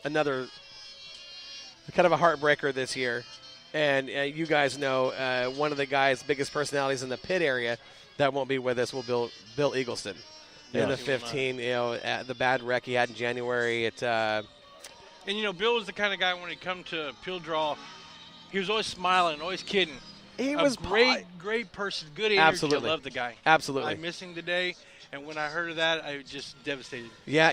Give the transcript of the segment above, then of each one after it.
Another kind of a heartbreaker this year. And you guys know one of the guys' biggest personalities in the pit area that won't be with us will be Bill Eagleston in the 15. At the bad wreck he had in January. And Bill was the kind of guy when he come to Peel Draw, he was always smiling, always kidding. He was great person, good energy. Absolutely. I love the guy. Absolutely. I'm missing today. And when I heard of that, I was just devastated. Yeah,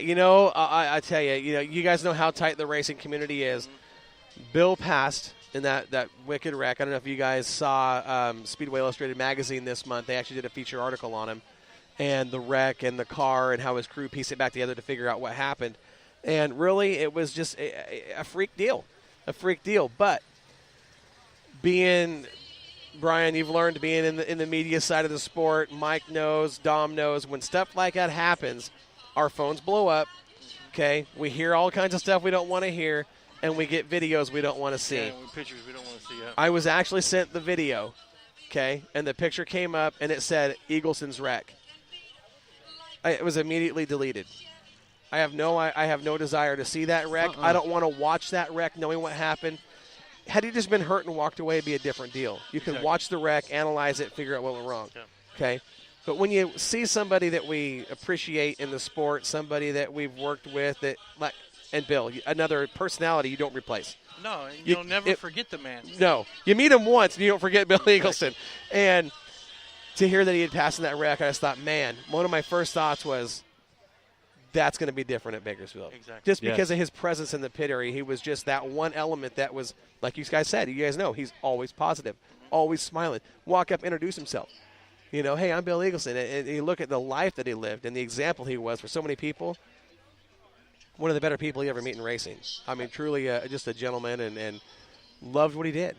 I tell you, you guys know how tight the racing community is. Mm-hmm. Bill passed in that wicked wreck. I don't know if you guys saw Speedway Illustrated magazine this month. They actually did a feature article on him and the wreck and the car and how his crew pieced it back together to figure out what happened. And really, it was just a freak deal. But Brian, you've learned being in the media side of the sport. Mike knows, Dom knows. When stuff like that happens, our phones blow up. Okay, we hear all kinds of stuff we don't want to hear, and we get videos we don't want to see. Yeah, pictures we don't want to see. Yeah. I was actually sent the video, okay, and the picture came up and it said Eagleston's wreck. It was immediately deleted. I have no desire to see that wreck. I don't want to watch that wreck, knowing what happened. Had he just been hurt and walked away, it'd be a different deal. You can watch the wreck, analyze it, figure out what went wrong. Yeah. Okay? But when you see somebody that we appreciate in the sport, somebody that we've worked with, and Bill, another personality you don't replace. No, you'll never forget the man. No. You meet him once, and you don't forget Bill Eagleston. And to hear that he had passed in that wreck, I just thought, man, one of my first thoughts was, that's going to be different at Bakersfield. Exactly. Just because of his presence in the pit area. He was just that one element that was, like you guys said, you guys know, he's always positive, always smiling. Walk up, introduce himself. Hey, I'm Bill Eagleston. And you look at the life that he lived and the example he was for so many people. One of the better people you ever meet in racing. I mean, truly just a gentleman and loved what he did.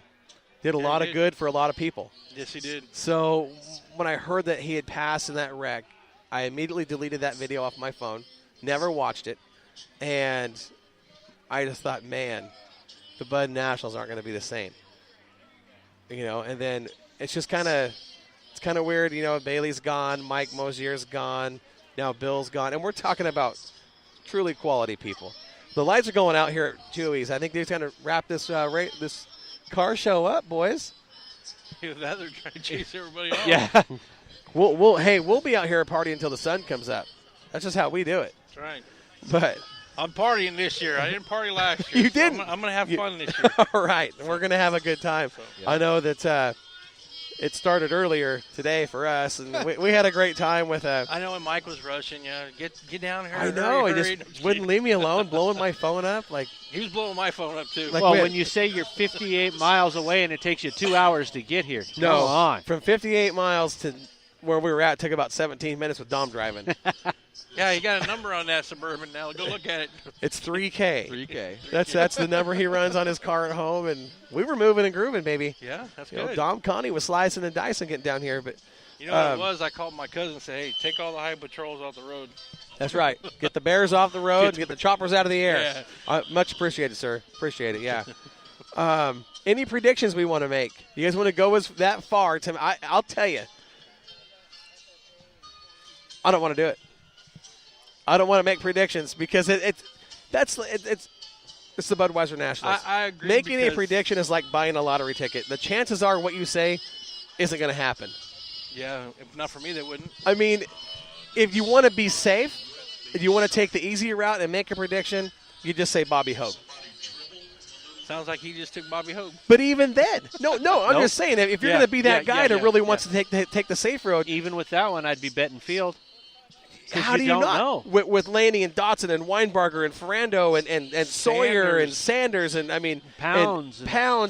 Did a lot of good for a lot of people. Yes, he did. So when I heard that he had passed in that wreck, I immediately deleted that video off my phone. Never watched it, and I just thought, man, the Bud Nationals aren't going to be the same. And then it's just kind of weird. Bailey's gone, Mike Mosier's gone, now Bill's gone, and we're talking about truly quality people. The lights are going out here at Chuy's. I think they're trying to wrap this this car show up, boys. Either that, they're trying to chase everybody off. Yeah. We'll be out here at party until the sun comes up. That's just how we do it. That's right. But I'm partying this year. I didn't party last year. You didn't. I'm going to have fun this year. All right. We're going to have a good time. So, yeah. I know that it started earlier today for us, and we had a great time with I know when Mike was rushing, get down here. I know. He just wouldn't leave me alone, blowing my phone up. He was blowing my phone up, too. When you say you're 58 miles away and it takes you 2 hours to get here. No. Come on. From 58 miles to where we were at, it took about 17 minutes with Dom driving. Yeah, you got a number on that Suburban now. Go look at it. It's 3K. 3K. That's the number he runs on his car at home, and we were moving and grooving, baby. Yeah, that's good. Dom Connie was slicing and dicing getting down here, but you know what it was? I called my cousin and said, "Hey, take all the high patrols off the road." That's right. Get the bears off the road and get the choppers out of the air. Yeah. Much appreciated, sir. Appreciate it. Yeah. Any predictions we want to make? You guys want to go that far? I'll tell you. I don't want to do it. I don't want to make predictions because it's the Budweiser Nationals. I agree. Making a prediction is like buying a lottery ticket. The chances are what you say isn't going to happen. Yeah, if not for me, they wouldn't. I mean, if you want to be safe, if you want to take the easy route and make a prediction, you just say Bobby Hogue. Sounds like he just took Bobby Hogue. But even then, no, I'm just saying, if you're going to be that guy that really wants to take the safe road. Even with that one, I'd be betting Field. How do you not know? With Laney and Dotson and Weinbarger and Ferrando and Sawyer and Sanders and Pounds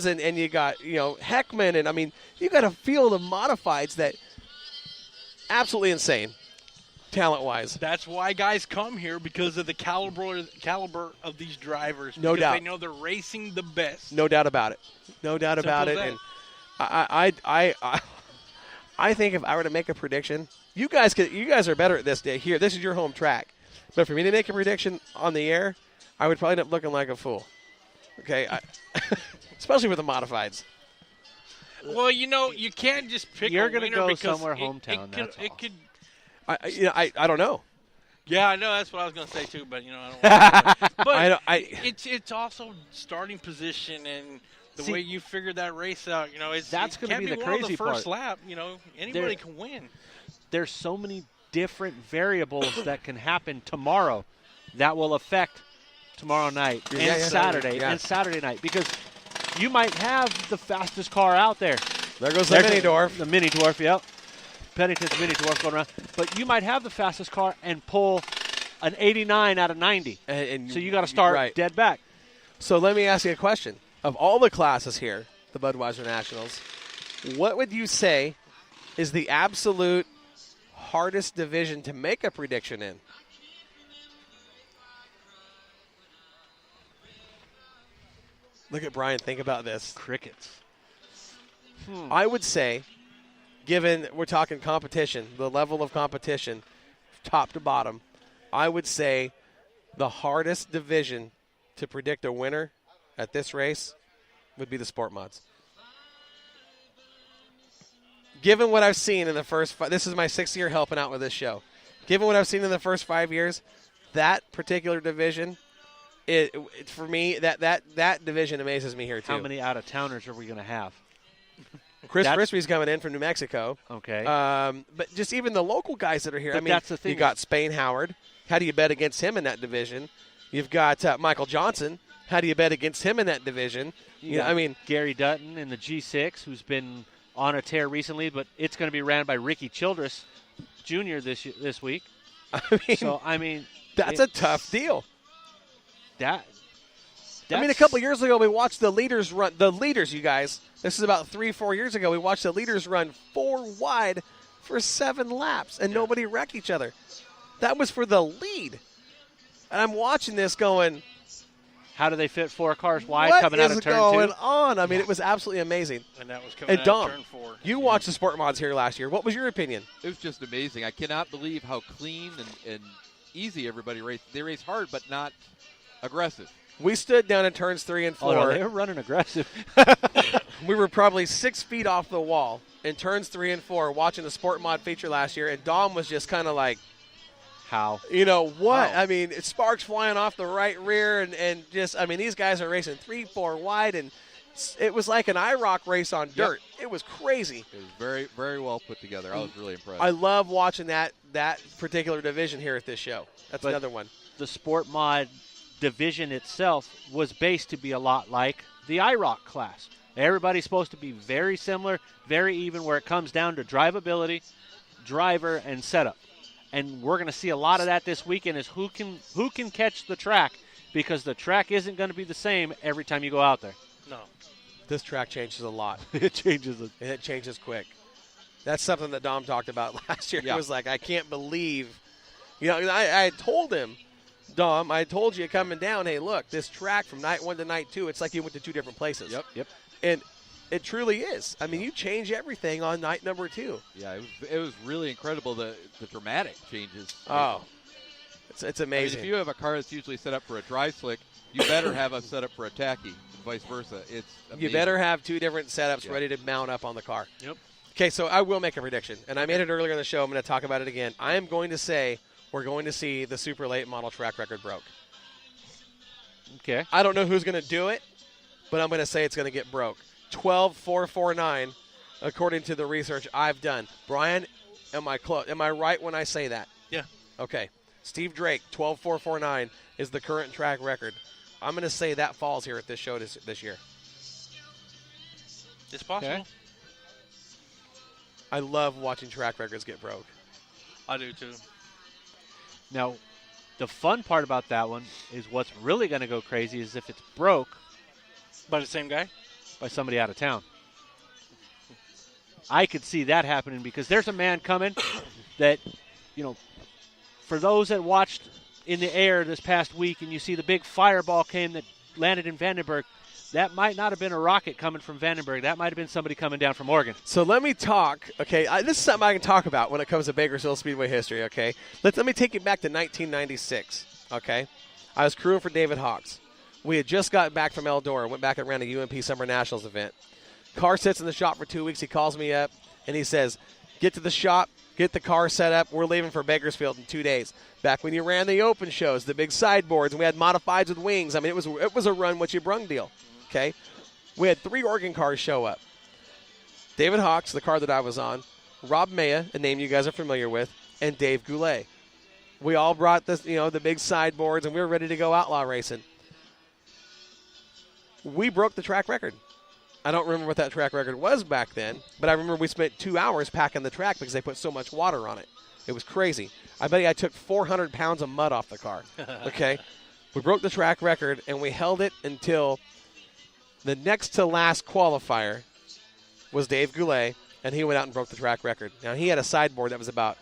and you got Heckman and you got a field of modifieds that absolutely insane, talent wise. That's why guys come here, because of the caliber of these drivers. No doubt. They know they're racing the best. No doubt about it. No doubt about it. And I think if I were to make a prediction. You guys are better at this day here. This is your home track. But for me to make a prediction on the air, I would probably end up looking like a fool. Okay? Especially with the modifieds. Well, you can't just pick You're a going to winner go because somewhere hometown. It could. I don't know. Yeah, I know that's what I was going to say too, but I don't. But it's also starting position and the way you figured that race out. That's going to be the crazy part. First lap, anybody can win. There's so many different variables that can happen tomorrow that will affect tomorrow night and Saturday and Saturday night, because you might have the fastest car out there. There goes the mini dwarf. The mini dwarf, yep. Pennington's mini dwarf going around. But you might have the fastest car and pull an 89 out of 90. So you got to start dead back. So let me ask you a question. Of all the classes here, the Budweiser Nationals, what would you say is the absolute hardest division to make a prediction in? Look at Brian. Think about this. Crickets. I would say, given we're talking competition, the level of competition, top to bottom, I would say the hardest division to predict a winner at this race would be the sport mods. Given what I've seen in the first this is my 6th year helping out with this show. Given what I've seen in the first 5 years, that particular division, for me, that division amazes me here too. How many out-of-towners are we going to have? Chris Frisbee's coming in from New Mexico. Okay. But just even the local guys that are here. But that's the thing. You got Spain Howard. How do you bet against him in that division? You've got Michael Johnson. How do you bet against him in that division? Gary Dutton in the G6, who's been on a tear recently, but it's going to be ran by Ricky Childress Jr. this week. That's a tough deal. A couple of years ago, we watched the leaders run. The leaders, you guys. This is about 3-4 years ago. We watched the leaders run 4 wide for 7 laps, and nobody wrecked each other. That was for the lead. And I'm watching this going, how do they fit 4 cars wide coming out of turn 2? What is going on? It was absolutely amazing. And that was coming out of turn 4. You watched the sport mods here last year. What was your opinion? It was just amazing. I cannot believe how clean and easy everybody raced. They raced hard, but not aggressive. We stood down in turns 3 and 4. Oh, no, they were running aggressive. We were probably 6 feet off the wall in turns 3 and 4 watching the sport mod feature last year, and Dom was just kind of like, how? What? How? Sparks flying off the right rear, and just, these guys are racing 3-4 wide, and it was like an IROC race on dirt. Yep. It was crazy. It was very, very well put together. I was really impressed. I love watching that particular division here at this show. That's another one. The sport mod division itself was based to be a lot like the IROC class. Everybody's supposed to be very similar, very even, where it comes down to drivability, driver, and setup. And we're going to see a lot of that this weekend, is who can catch the track, because the track isn't going to be the same every time you go out there. No. This track changes a lot. It changes. And it changes quick. That's something that Dom talked about last year. Yeah. He was like, I can't believe. I told him, Dom, I told you coming down, hey, look, this track from night 1 to night 2, it's like you went to 2 different places. Yep. And it truly is. You change everything on night number 2. Yeah, it was really incredible, the dramatic changes. Oh, it's amazing. If you have a car that's usually set up for a dry slick, you better have us set up for a tacky, and vice versa. It's amazing. You better have 2 different setups ready to mount up on the car. Yep. Okay, so I will make a prediction, and I made it earlier in the show. I'm going to talk about it again. I am going to say we're going to see the super late model track record broke. Okay. I don't know who's going to do it, but I'm going to say it's going to get broke. 12.449, according to the research I've done. Brian, am I close? Am I right when I say that? Yeah. Okay. Steve Drake, 12.449 is the current track record. I'm going to say that falls here at this show this year. It's possible. Okay. I love watching track records get broke. I do too. Now, the fun part about that one is what's really going to go crazy is if it's broke By the same guy? by somebody out of town. I could see that happening, because there's a man coming that, for those that watched in the air this past week and you see the big fireball came that landed in Vandenberg, that might not have been a rocket coming from Vandenberg. That might have been somebody coming down from Oregon. So let me talk. Okay, this is something I can talk about when it comes to Bakersfield Speedway history. Okay, let me take you back to 1996. Okay, I was crewing for David Hawks. We had just got back from Eldora, went back and ran a UMP Summer Nationals event. Car sits in the shop for 2 weeks. He calls me up and he says, "Get to the shop, get the car set up. We're leaving for Bakersfield in 2 days. Back when you ran the open shows, the big sideboards, and we had modifieds with wings. I mean, it was a run what you brung deal. Okay, we had 3 Oregon cars show up. David Hawks, the car that I was on, Rob Maya, a name you guys are familiar with, and Dave Goulet. We all brought this, the big sideboards, and we were ready to go outlaw racing. We broke the track record. I don't remember what that track record was back then, but I remember we spent 2 hours packing the track because they put so much water on it. It was crazy. I bet you I took 400 pounds of mud off the car. Okay? We broke the track record, and we held it until the next to last qualifier was Dave Goulet, and he went out and broke the track record. Now, he had a sideboard that was about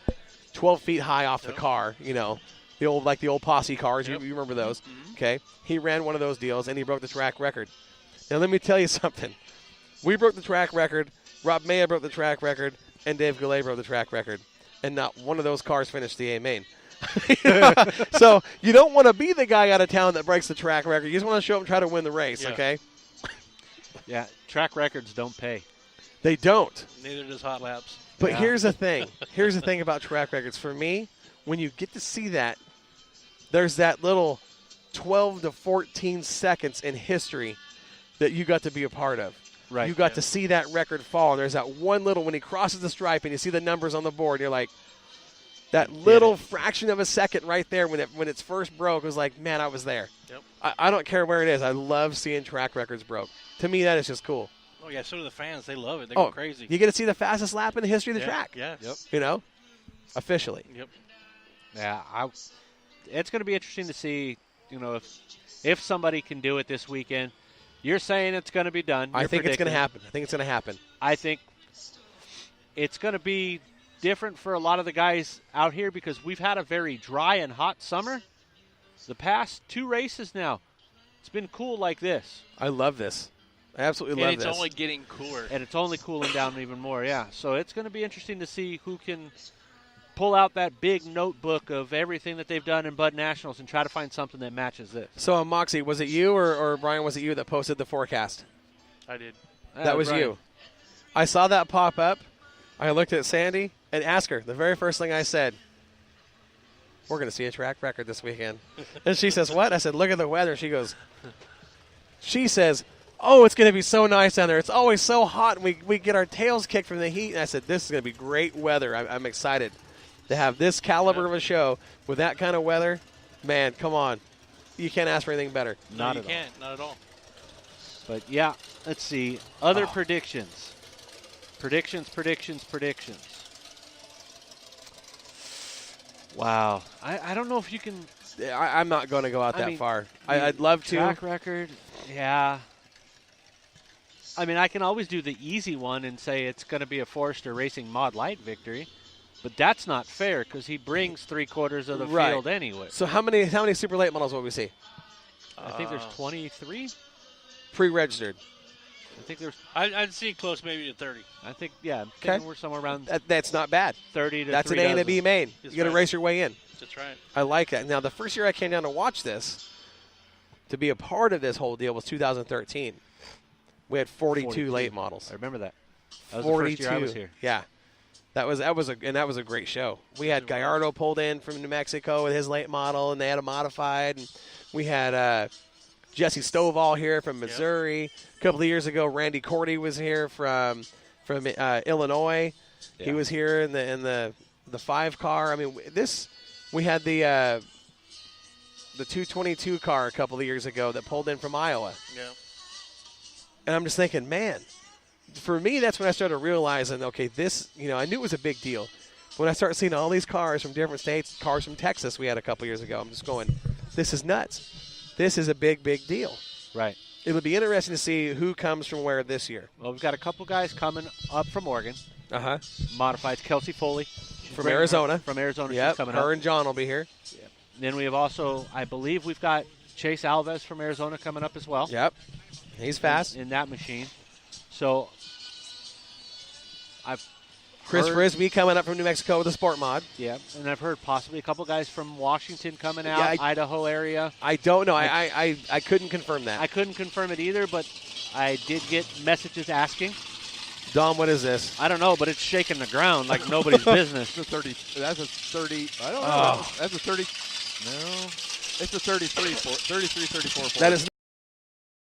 12 feet high off the car, the old posse cars. You remember those. Okay? He ran one of those deals, and he broke the track record. Now, let me tell you something. We broke the track record, Rob Maya broke the track record, and Dave Goulet broke the track record. And not one of those cars finished the A main. So you don't want to be the guy out of town that breaks the track record. You just want to show up and try to win the race, okay? Yeah, track records don't pay. They don't. Neither does hot laps. But here's the thing. Here's the thing about track records. For me, when you get to see that, there's that little 12 to 14 seconds in history that you got to be a part of. Right. You got to see that record fall, and there's that one little, when he crosses the stripe and you see the numbers on the board, you're like, that little fraction of a second right there when it's first broke, it was like, man, I was there. Yep. I don't care where it is. I love seeing track records broke. To me, that is just cool. Oh, yeah, so do the fans. They love it. They go crazy. You get to see the fastest lap in the history of the track. Yeah. Yep. Officially. Yep. Yeah, it's going to be interesting to see, if somebody can do it this weekend. You're saying it's going to be done. I think it's going to happen. I think it's going to be different for a lot of the guys out here because we've had a very dry and hot summer. The past 2 races now, it's been cool like this. I love this. I absolutely love this. And it's only getting cooler. And it's only cooling down even more, yeah. So it's going to be interesting to see who can pull out that big notebook of everything that they've done in Bud Nationals and try to find something that matches this. So, Moxie, was it you or Brian, was it you that posted the forecast? I did. That was Brian. you. I saw that pop up. I looked at Sandy and asked her. The very first thing I said, we're going to see a track record this weekend. And she says, what? I said, look at the weather. She says, oh, it's going to be so nice down there. It's always so hot, and we get our tails kicked from the heat. And I said, this is going to be great weather. I'm excited to have this caliber of a show with that kind of weather. Man, come on. You can't ask for anything better. Not at all. But, yeah, let's see. Other predictions. Predictions. Wow. I don't know if you can. I'm not going to go out that far. I'd love to. Track record, yeah. I mean, I can always do the easy one and say it's going to be a Forester Racing Mod Light victory. But that's not fair because he brings 3/4 of the field anyway. So how many super late models will we see? I think there's 23 pre-registered. I think there's. I'd see close maybe to 30. I think we're somewhere around. That's not bad. 30 to. That's an A and a B main. You got to race your way in. That's right. I like that. Now the first year I came down to watch this, to be a part of this whole deal was 2013. We had 42 late models. I remember that. That was 42. the first year I was here. Yeah. That was a great show. We had Gallardo pulled in from New Mexico with his late model, and they had a modified. And we had Jesse Stovall here from Missouri. Yep. A couple of years ago, Randy Cordy was here from Illinois. Yeah. He was here in the 5 car. I mean, we had the 222 car a couple of years ago that pulled in from Iowa. Yeah. And I'm just thinking, man. For me, that's when I started realizing, okay, this, I knew it was a big deal. When I started seeing all these cars from different states, cars from Texas we had a couple years ago, I'm just going, this is nuts. This is a big, big deal. Right. It'll be interesting to see who comes from where this year. Well, we've got a couple guys coming up from Oregon. Modifieds. Kelsey Foley. From Arizona. From Arizona. Yep, she's coming her up. and John will be here. Yep. Then we have also, I believe we've got Chase Alves from Arizona coming up as well. Yep. He's fast. In that machine. So Chris Frisbee coming up from New Mexico with a sport mod. Yeah, and I've heard possibly a couple guys from Washington coming out, Idaho area. I don't know. I couldn't confirm that. I couldn't confirm it either, but I did get messages asking. Dom, what is this? I don't know, but it's shaking the ground like nobody's business. That's a 30. That's a 30. I don't know. Oh. That's a 30. No. It's a 33, 34. That is